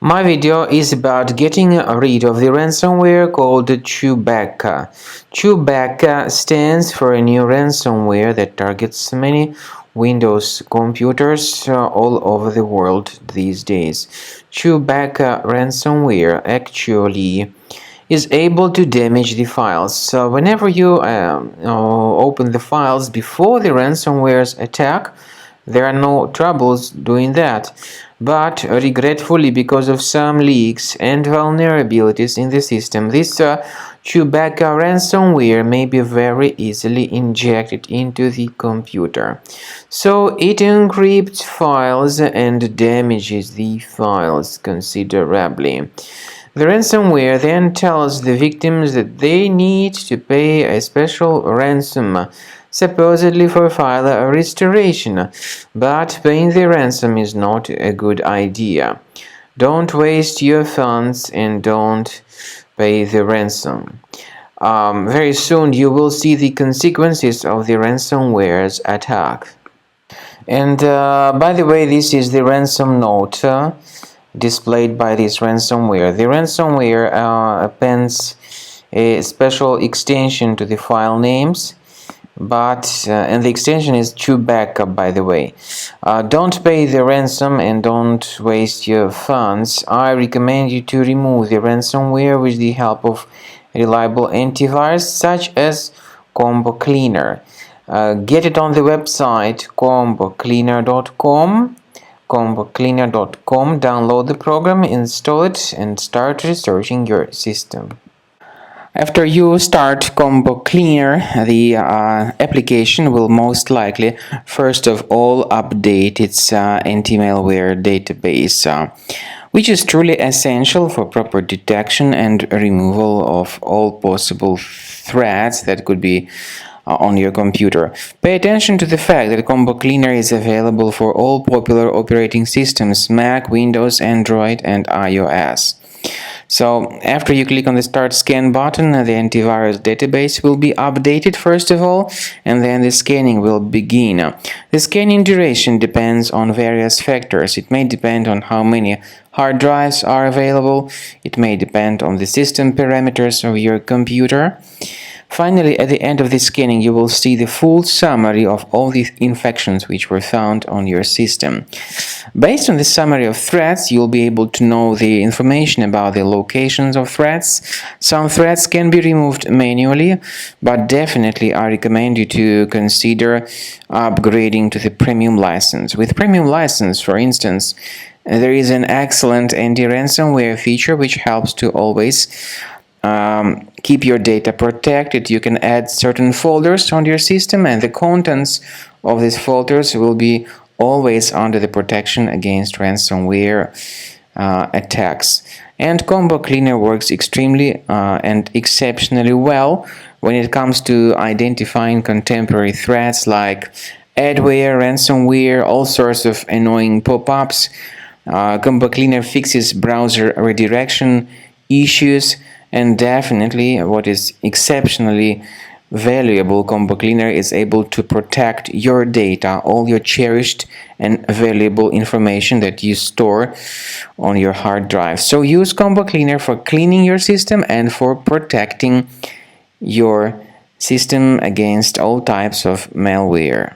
My video is about getting rid of the ransomware called Chewbacca. Chewbacca stands for a new ransomware that targets many Windows computers all over the world these days. Chewbacca ransomware actually is able to damage the files. So whenever you open the files before the ransomware's attack, there are no troubles doing that. But regretfully, because of some leaks and vulnerabilities in the system, this Chewbacca ransomware may be very easily injected into the computer. So it encrypts files and damages the files considerably. The ransomware then tells the victims that they need to pay a special ransom, supposedly for file restoration, but paying the ransom is not a good idea. Don't waste your funds and don't pay the ransom. Very soon you will see the consequences of the ransomware's attack. And by the way, this is the ransom note displayed by this ransomware. The ransomware appends a special extension to the file names, and the extension is Chewbacca, by the way. Don't pay the ransom and don't waste your funds. I recommend you to remove the ransomware with the help of reliable antivirus such as Combo Cleaner. Get it on the website combocleaner.com. Download the program, install it, and start researching your system. After you start Combo Cleaner, the application will most likely first of all update its anti-malware database, which is truly essential for proper detection and removal of all possible threats that could be on your computer. Pay attention to the fact that Combo Cleaner is available for all popular operating systems: Mac, Windows, Android, and iOS. So after you click on the Start Scan button, the antivirus database will be updated first of all, and then the scanning will begin. The scanning duration depends on various factors. It may depend on how many hard drives are available. It may depend on the system parameters of your computer. Finally, at the end of the scanning, you will see the full summary of all the infections which were found on your system. Based on the summary of threats, you'll be able to know the information about the locations of threats. Some threats can be removed manually, but definitely I recommend you to consider upgrading to the premium license. With premium license, for instance, there is an excellent anti-ransomware feature which helps to always keep your data protected. You can add certain folders on your system, and the contents of these folders will be always under the protection against ransomware attacks. And Combo Cleaner works extremely and exceptionally well when it comes to identifying contemporary threats like adware, ransomware, all sorts of annoying pop-ups. Combo Cleaner fixes browser redirection issues. And definitely, what is exceptionally valuable, Combo Cleaner is able to protect your data, all your cherished and valuable information that you store on your hard drive. So use Combo Cleaner for cleaning your system and for protecting your system against all types of malware.